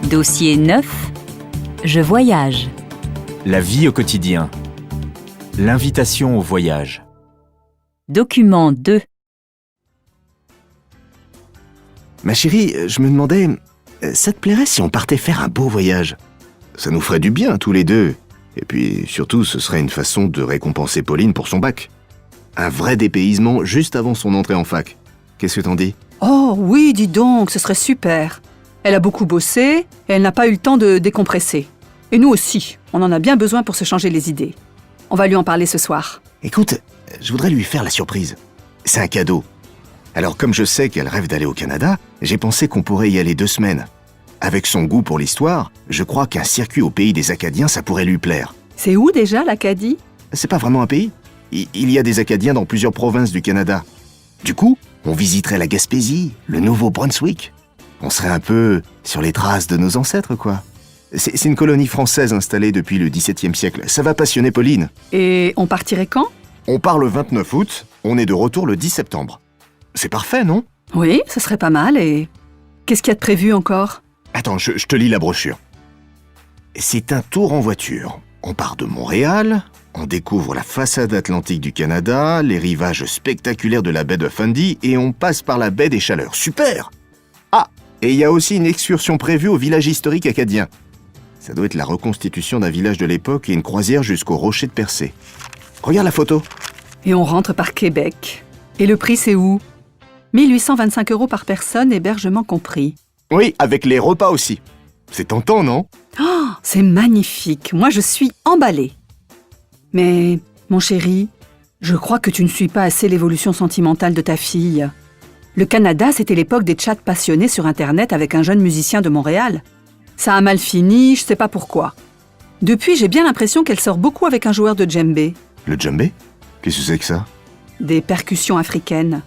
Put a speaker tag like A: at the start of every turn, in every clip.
A: Dossier 9. Je voyage.
B: La vie au quotidien. L'invitation au voyage.
A: Document 2.
C: Ma chérie, je me demandais, ça te plairait si on partait faire un beau voyage? Ça nous ferait du bien tous les deux. Et puis surtout, ce serait une façon de récompenser Pauline pour son bac. Un vrai dépaysement juste avant son entrée en fac. Qu'est-ce que t'en dis?
D: Oh oui, dis donc, ce serait super. Elle a beaucoup bossé et elle n'a pas eu le temps de décompresser. Et nous aussi, on en a bien besoin pour se changer les idées. On va lui en parler ce soir.
C: Écoute, je voudrais lui faire la surprise. C'est un cadeau. Alors comme je sais qu'elle rêve d'aller au Canada, j'ai pensé qu'on pourrait y aller 2 semaines. Avec son goût pour l'histoire, je crois qu'un circuit au pays des Acadiens, ça pourrait lui plaire.
D: C'est où déjà l'Acadie?
C: C'est pas vraiment un pays. Il y a des Acadiens dans plusieurs provinces du Canada. Du coup, on visiterait la Gaspésie, le Nouveau-Brunswick. On serait un peu sur les traces de nos ancêtres, quoi. C'est une colonie française installée depuis le XVIIe siècle. Ça va passionner Pauline.
D: Et on partirait quand?
C: On part le 29 août, on est de retour le 10 septembre. C'est parfait, non?
D: Oui, ce serait pas mal. Et qu'est-ce qu'il y a de prévu encore?
C: Attends, je te lis la brochure. C'est un tour en voiture. On part de Montréal, on découvre la façade atlantique du Canada, les rivages spectaculaires de la baie de Fundy et on passe par la baie des Chaleurs. Super! Ah, et il y a aussi une excursion prévue au village historique acadien. Ça doit être la reconstitution d'un village de l'époque et une croisière jusqu'au rocher de Percé. Regarde la photo.
D: Et on rentre par Québec. Et le prix, c'est où? 1825 € par personne, hébergement compris.
C: Oui, avec les repas aussi. C'est tentant, non?
D: Oh, c'est magnifique. Moi, je suis emballée. Mais, mon chéri, je crois que tu ne suis pas assez l'évolution sentimentale de ta fille. Le Canada, c'était l'époque des chats passionnés sur Internet avec un jeune musicien de Montréal. Ça a mal fini, je sais pas pourquoi. Depuis, j'ai bien l'impression qu'elle sort beaucoup avec un joueur de djembé.
C: Le djembé? Qu'est-ce que c'est que ça?
D: Des percussions africaines.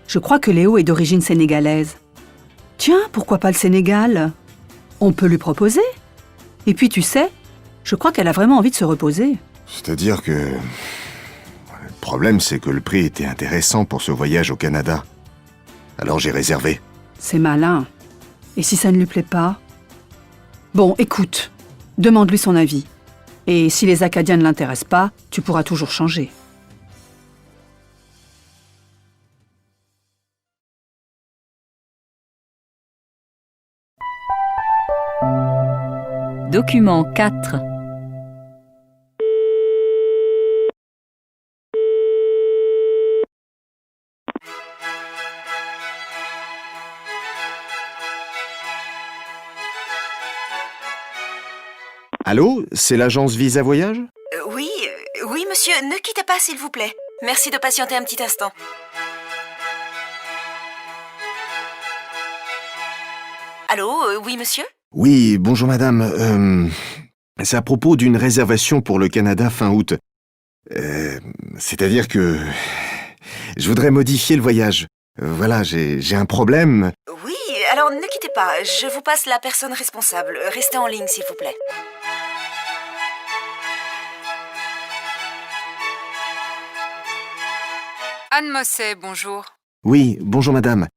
D: Je crois que Léo est d'origine sénégalaise. Tiens, pourquoi pas le Sénégal? On peut lui proposer. Et puis, tu sais, je crois qu'elle a vraiment envie de se reposer.
C: C'est-à-dire que... Le problème, c'est que le prix était intéressant pour ce voyage au Canada. Alors j'ai réservé.
D: C'est malin. Et si ça ne lui plaît pas? Bon, écoute, demande-lui son avis. Et si les Acadiens ne l'intéressent pas, tu pourras toujours changer.
A: Document 4.
C: Allô? C'est l'agence Visa Voyage?
E: Oui, monsieur, ne quittez pas s'il vous plaît. Merci de patienter un petit instant. Allô, oui monsieur?
C: Oui, bonjour madame. C'est à propos d'une réservation pour le Canada fin août. C'est-à-dire que... Je voudrais modifier le voyage. Voilà, j'ai un problème.
E: Oui, alors ne quittez pas, je vous passe la personne responsable. Restez en ligne s'il vous plaît.
F: Anne Mosset, bonjour.
C: Oui, bonjour madame.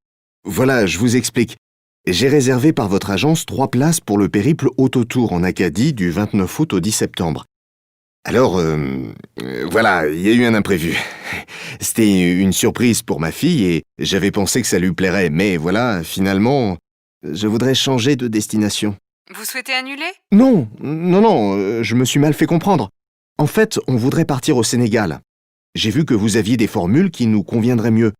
C: Voilà, je vous explique. J'ai réservé par votre agence 3 places pour le périple Autotour en Acadie du 29 août au 10 septembre. Alors, voilà, il y a eu un imprévu. C'était une surprise pour ma fille et j'avais pensé que ça lui plairait. Mais voilà, finalement, je voudrais changer de destination.
F: Vous souhaitez annuler?
C: Non, je me suis mal fait comprendre. En fait, on voudrait partir au Sénégal. J'ai vu que vous aviez des formules qui nous conviendraient mieux.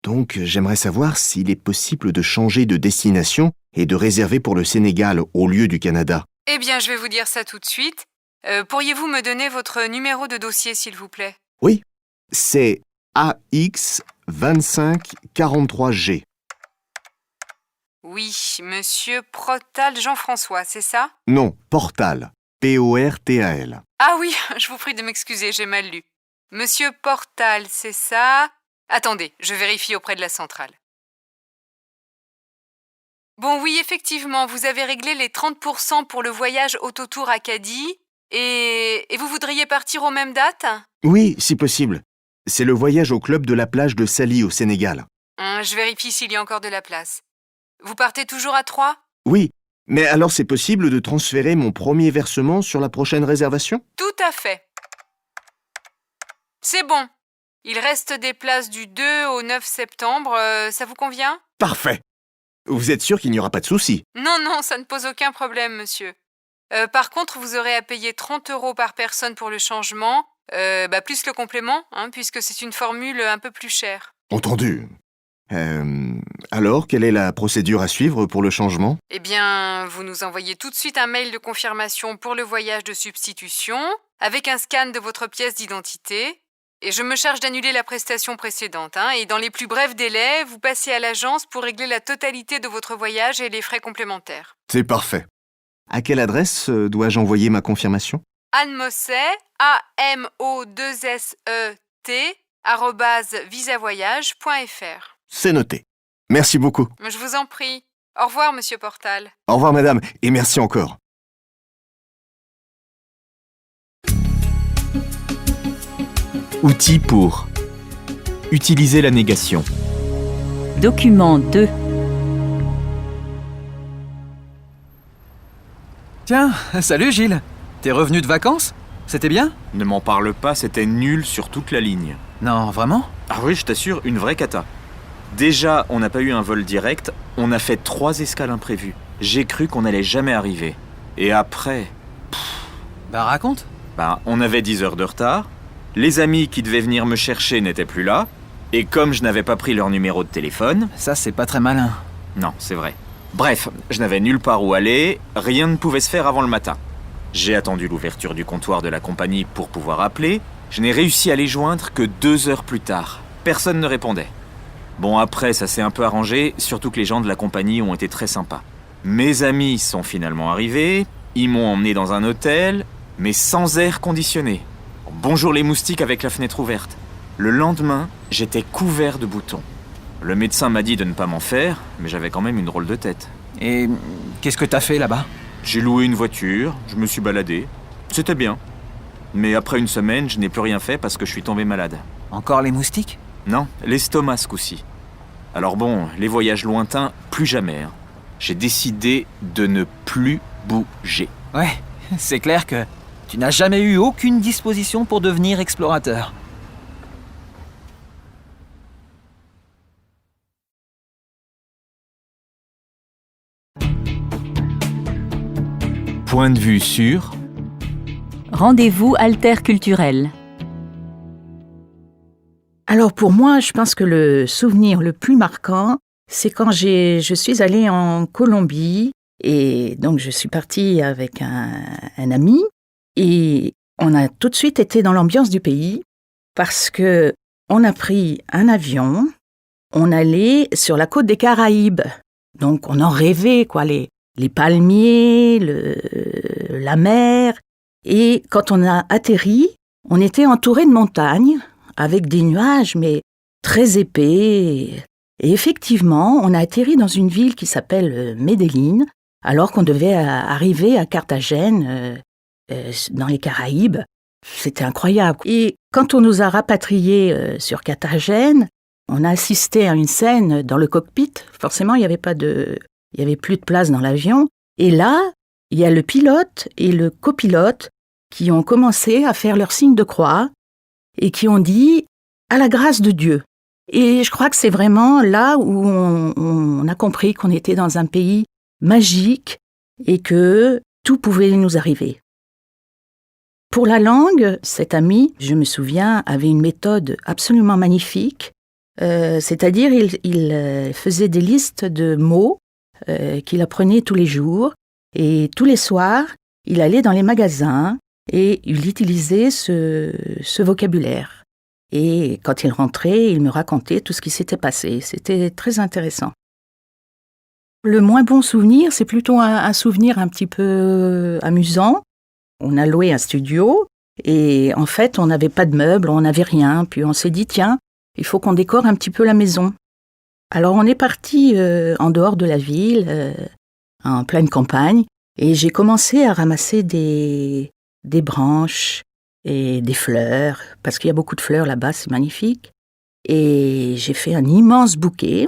C: Donc, j'aimerais savoir s'il est possible de changer de destination et de réserver pour le Sénégal au lieu du Canada.
F: Eh bien, je vais vous dire ça tout de suite. Pourriez-vous me donner votre numéro de dossier, s'il vous plaît?
C: Oui, c'est AX2543G.
F: Oui, monsieur Protal Jean-François, c'est ça?
C: Non, Portal. Portal.
F: Ah oui, je vous prie de m'excuser, j'ai mal lu. Monsieur Portal, c'est ça? Attendez, je vérifie auprès de la centrale. Bon, oui, effectivement, vous avez réglé les 30% pour le voyage Autotour Acadie et vous voudriez partir aux mêmes dates?
C: Oui, si possible. C'est le voyage au club de la plage de Sali au Sénégal.
F: Je vérifie s'il y a encore de la place. Vous partez toujours à 3?
C: Oui, Mais alors c'est possible de transférer mon premier versement sur la prochaine réservation?
F: Tout à fait. C'est bon. Il reste des places du 2 au 9 septembre, ça vous convient?
C: Parfait. Vous êtes sûr qu'il n'y aura pas de souci?
F: Non, ça ne pose aucun problème, monsieur. Par contre, vous aurez à payer 30 € par personne pour le changement, plus le complément, puisque c'est une formule un peu plus chère.
C: Entendu. Alors, quelle est la procédure à suivre pour le changement?
F: Eh bien, vous nous envoyez tout de suite un mail de confirmation pour le voyage de substitution, avec un scan de votre pièce d'identité, et je me charge d'annuler la prestation précédente. Et dans les plus brefs délais, vous passez à l'agence pour régler la totalité de votre voyage et les frais complémentaires.
C: C'est parfait. À quelle adresse dois-je envoyer ma confirmation?
F: Anne Mosset, AMO2SET, @visavoyage.fr.
C: C'est noté. Merci beaucoup.
F: Je vous en prie. Au revoir, monsieur Portal.
C: Au revoir, madame, et merci encore.
B: Outils pour utiliser la négation.
A: Document 2.
G: Tiens, salut Gilles. T'es revenu de vacances? C'était bien?
B: Ne m'en parle pas, c'était nul sur toute la ligne.
G: Non, vraiment?
B: Ah oui, je t'assure, une vraie cata. Déjà, on n'a pas eu un vol direct, on a fait 3 escales imprévues. J'ai cru qu'on n'allait jamais arriver. Et après,
G: Bah raconte.
B: on avait 10 heures de retard, les amis qui devaient venir me chercher n'étaient plus là, et comme je n'avais pas pris leur numéro de téléphone...
G: Ça, c'est pas très malin.
B: Non, c'est vrai. Bref, je n'avais nulle part où aller, rien ne pouvait se faire avant le matin. J'ai attendu l'ouverture du comptoir de la compagnie pour pouvoir appeler, je n'ai réussi à les joindre que 2 heures plus tard. Personne ne répondait. Bon, après, ça s'est un peu arrangé, surtout que les gens de la compagnie ont été très sympas. Mes amis sont finalement arrivés, ils m'ont emmené dans un hôtel, mais sans air conditionné. Bonjour les moustiques avec la fenêtre ouverte. Le lendemain, j'étais couvert de boutons. Le médecin m'a dit de ne pas m'en faire, mais j'avais quand même une drôle de tête.
G: Et qu'est-ce que t'as fait là-bas?
B: J'ai loué une voiture, je me suis baladé. C'était bien. Mais après une semaine, je n'ai plus rien fait parce que je suis tombé malade.
G: Encore les moustiques?
B: Non, l'estomac ce coup-ci. Alors bon, les voyages lointains, plus jamais. J'ai décidé de ne plus bouger.
G: Ouais, c'est clair que tu n'as jamais eu aucune disposition pour devenir explorateur.
B: Point de vue sur...
A: Rendez-vous alterculturel.
H: Alors pour moi, je pense que le souvenir le plus marquant, c'est quand je suis allée en Colombie et donc je suis partie avec un ami et on a tout de suite été dans l'ambiance du pays parce que on a pris un avion, on allait sur la côte des Caraïbes. Donc on en rêvait, quoi, les palmiers, la mer. Et quand on a atterri, on était entouré de montagnes avec des nuages, mais très épais. Et effectivement, on a atterri dans une ville qui s'appelle Medellín, alors qu'on devait arriver à Carthagène, dans les Caraïbes. C'était incroyable. Et quand on nous a rapatriés sur Carthagène, on a assisté à une scène dans le cockpit. Forcément, il y avait plus de place dans l'avion. Et là, il y a le pilote et le copilote qui ont commencé à faire leur signe de croix et qui ont dit « à la grâce de Dieu ». Et je crois que c'est vraiment là où on a compris qu'on était dans un pays magique et que tout pouvait nous arriver. Pour la langue, cet ami, je me souviens, avait une méthode absolument magnifique. C'est-à-dire, il faisait des listes de mots qu'il apprenait tous les jours. Et tous les soirs, il allait dans les magasins et il utilisait ce vocabulaire. Et quand il rentrait, il me racontait tout ce qui s'était passé. C'était très intéressant. Le moins bon souvenir, c'est plutôt un souvenir un petit peu amusant. On a loué un studio et en fait, on n'avait pas de meubles, on n'avait rien. Puis on s'est dit, tiens, il faut qu'on décore un petit peu la maison. Alors on est parti en dehors de la ville, en pleine campagne, et j'ai commencé à ramasser des branches et des fleurs, parce qu'il y a beaucoup de fleurs là-bas, c'est magnifique. Et j'ai fait un immense bouquet.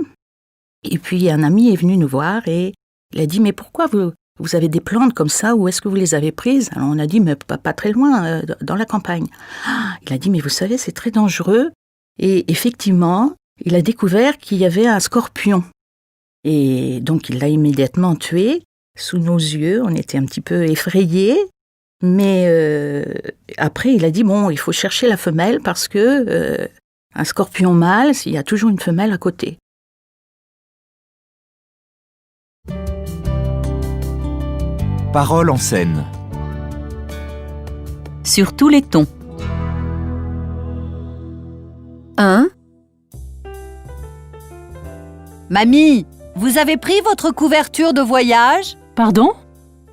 H: Et puis un ami est venu nous voir et il a dit « Mais pourquoi vous vous avez des plantes comme ça, où est-ce que vous les avez prises? Alors on a dit, mais pas très loin, dans la campagne. Ah, il a dit, mais vous savez, c'est très dangereux. Et effectivement, il a découvert qu'il y avait un scorpion. Et donc il l'a immédiatement tué, sous nos yeux. On était un petit peu effrayés. Mais après, il a dit, bon, il faut chercher la femelle parce que un scorpion mâle, il y a toujours une femelle à côté.
B: Parole en scène.
A: Sur tous les tons.
I: 1. Mamie, vous avez pris votre couverture de voyage?
J: Pardon?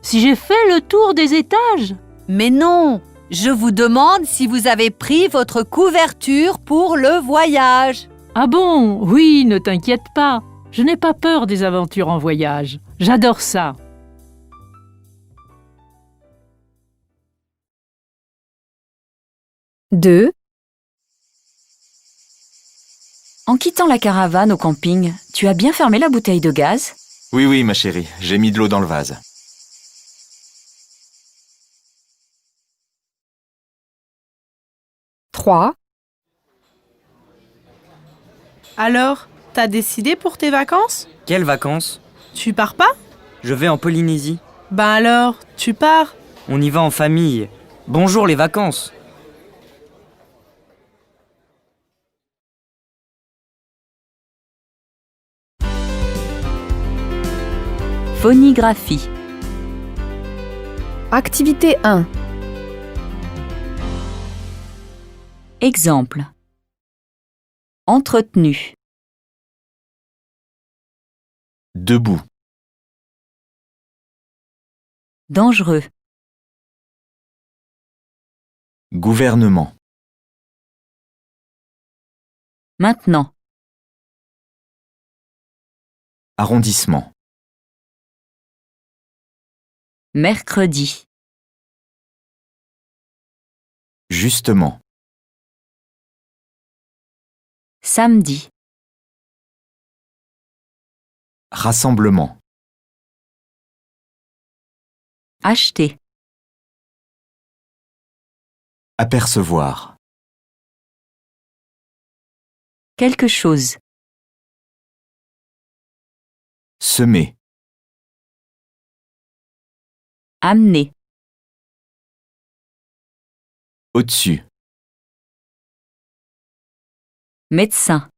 J: Si j'ai fait le tour des étages?
I: Mais non, je vous demande si vous avez pris votre couverture pour le voyage.
J: Ah bon? Oui, ne t'inquiète pas. Je n'ai pas peur des aventures en voyage. J'adore ça.
A: Deux. En quittant la caravane au camping, tu as bien fermé la bouteille de gaz?
B: Oui, ma chérie, j'ai mis de l'eau dans le vase.
I: 3.
K: Alors, t'as décidé pour tes vacances?
L: Quelles vacances?
K: Tu pars pas?
L: Je vais en Polynésie.
K: Ben alors, tu pars?
L: On y va en famille. Bonjour les vacances.
A: Phonigraphie.
I: Activité 1.
A: Exemple. Entretenu.
B: Debout.
A: Dangereux.
B: Gouvernement.
A: Maintenant.
B: Arrondissement.
A: Mercredi.
B: Justement.
A: Samedi.
B: Rassemblement.
A: Acheter.
B: Apercevoir.
A: Quelque chose.
B: Semer.
A: Amener.
B: Au-dessus.
A: Médecin.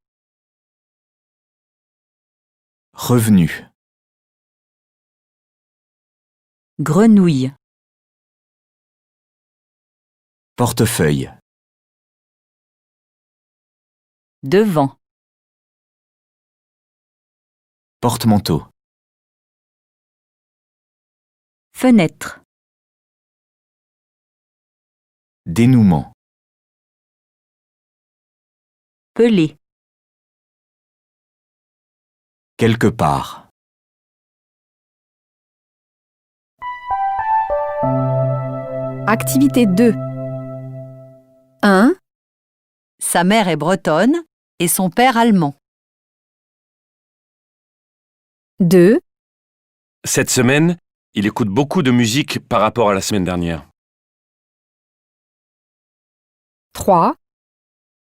B: Revenu.
A: Grenouille.
B: Portefeuille.
A: Devant.
B: Porte-manteau.
A: Fenêtre.
B: Dénouement.
A: Pelé.
B: Quelque part.
I: Activité 2. 1. Sa mère est bretonne et son père allemand. 2.
M: Cette semaine, il écoute beaucoup de musique par rapport à la semaine dernière.
I: 3.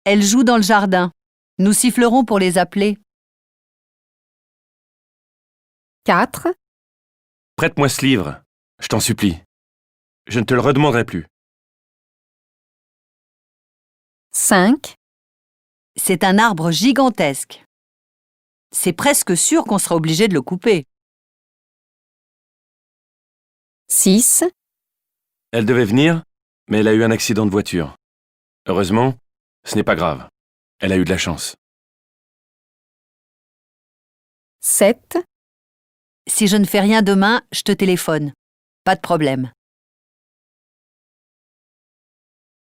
I: Elle joue dans le jardin. Nous sifflerons pour les appeler. 4.
M: Prête-moi ce livre, je t'en supplie. Je ne te le redemanderai plus.
I: 5. C'est un arbre gigantesque. C'est presque sûr qu'on sera obligé de le couper. 6.
M: Elle devait venir, mais elle a eu un accident de voiture. Heureusement, ce n'est pas grave. Elle a eu de la chance.
I: 7. Si je ne fais rien demain, je te téléphone. Pas de problème.